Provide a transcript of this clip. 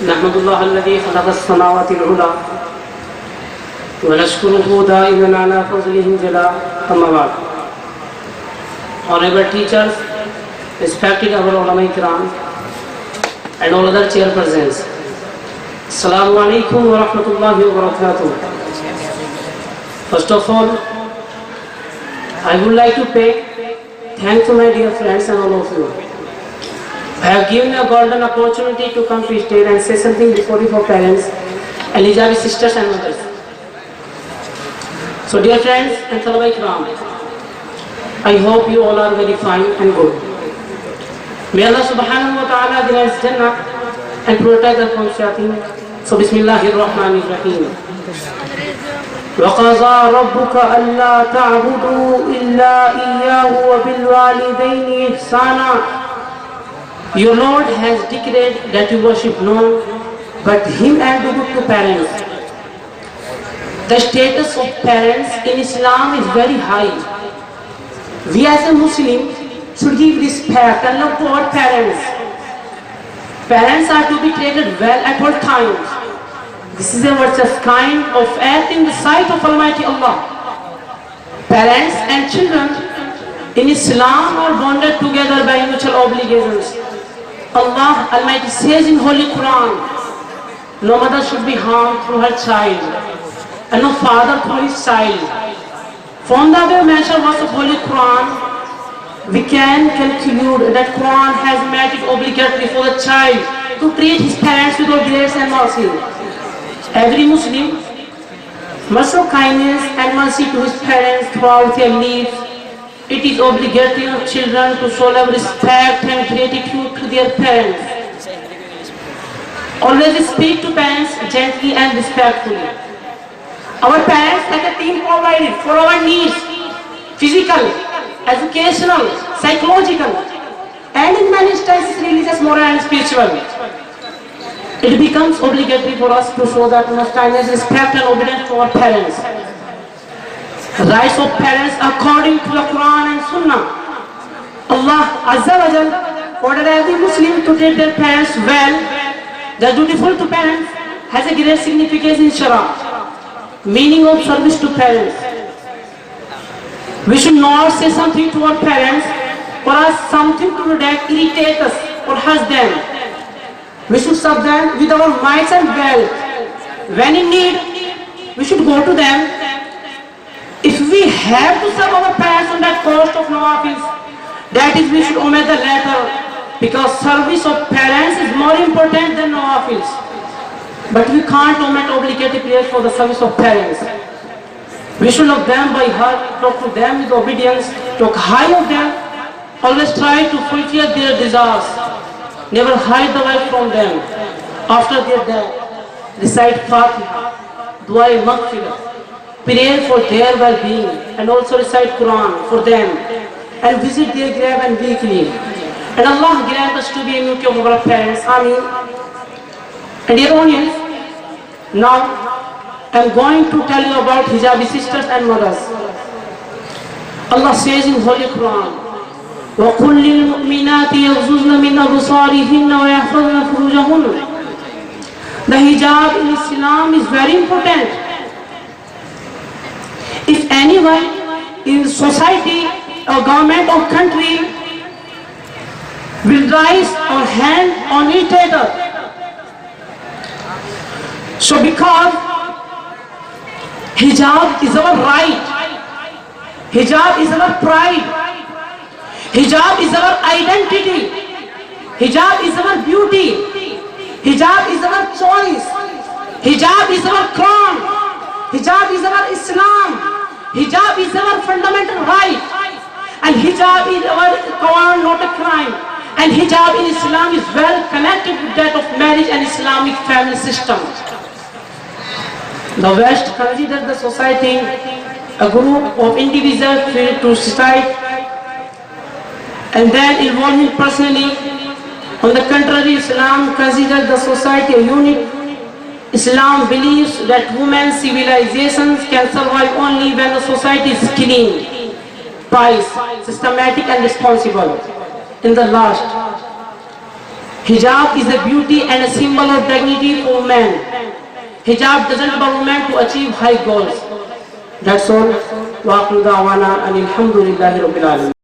نحمد الله الذي خلق السماوات العلى ونشكره دائما على فضله الجلال. أما بعد. Honorable teachers, respected our ulama ikram and all other chairpersons. Assalamu alaikum wa rahmatullahi wa barakatuh. First of all, I would like to pay thanks to my dear friends and all of you. I have given a golden opportunity to come to stage and say something before you for parents, Elijabi sisters and mothers. So dear friends and طلباء ikram, I hope you all are very fine and good. May Allah subhanahu wa ta'ala grant Jannah and protect us from shayateen. So Bismillahir Rahmanir Rahim. وَقَضَى رَبُّكَ أَلَّا تَعْبُدُوا إِلَّا إِيَّاهُ وَبِالْوَالِدَيْنِ إِحْسَانًا. Your Lord has declared that you worship none but Him and do good to parents. The status of parents in Islam is very high. We as a Muslim should give respect and love to our parents. Parents are to be treated well at all times. This is a virtuous kind of act in the sight of Almighty Allah. Parents and children in Islam are bonded together by mutual obligations. Allah Almighty says in Holy Quran, no mother should be harmed through her child, and no father through his child. From the above mentioned verse of Holy Quran, we can conclude that Quran has made it obligatory for the child to treat his parents with all grace and mercy. Every Muslim must show kindness and mercy to his parents throughout their lives. It is obligatory on children to show love, respect and gratitude to their parents. Always speak to parents gently and respectfully. Our parents as a team provided for our needs, physical, educational, psychological, and in many instances religious, moral and spiritual. It becomes obligatory for us to show that much kindness, respect and obedience to our parents. Rights of parents according to the Quran and Sunnah. Allah Azza wa Jal ordered every Muslim to treat their parents well. The dutiful to parents has a great significance in Sharia. Meaning of service to parents. We should not say something to our parents or ask something to do that irritate us or hurt them. We should serve them with our might and wealth. When in need, we should go to them. If we have to serve our parents on that cost of nawafils, that is, we should omit the latter, because service of parents is more important than nawafils. But we can't omit obligatory prayers for the service of parents. We should love them by heart, talk to them with obedience, talk high of them, always try to fulfill their desires, never hide the way from them. After their death, recite Fatiha, Dua Maghfirah, pray for their well-being, and also recite Quran for them, and visit their grave and weekly. And Allah grant us to be immunity of our parents. Ameen. And dear audience, now I am going to tell you about hijabi sisters and mothers. Allah says in Holy Quran, وَقُلْ لِلْمُؤْمِنَاتِ يَغْضُضْنَ مِنْ أَبْصَارِهِنَّ وَيَحْفَظْنَ فُرُوجَهُنَّ. The hijab in Islam is very important. If anyone in society or government or country will rise or hand on each other, so because hijab is our right, hijab is our pride, hijab is our identity, hijab is our beauty, hijab is our choice, hijab is our crown, hijab is our Islam, hijab is our fundamental right, and hijab is our command, not a crime. And hijab in Islam is well connected with that of marriage and Islamic family system. The West considers the society a group of individuals filled to society and then involving personally. On the contrary, Islam considers the society a unit. Islam believes that women's civilizations can survive only when the society is clean, pious, systematic and responsible. In the last, Hijab is a beauty and a symbol of dignity for man. Hijab doesn't allow women to achieve high goals. That's all. Wa akhiru da'wana and alhamdulillahi rabbil alamin.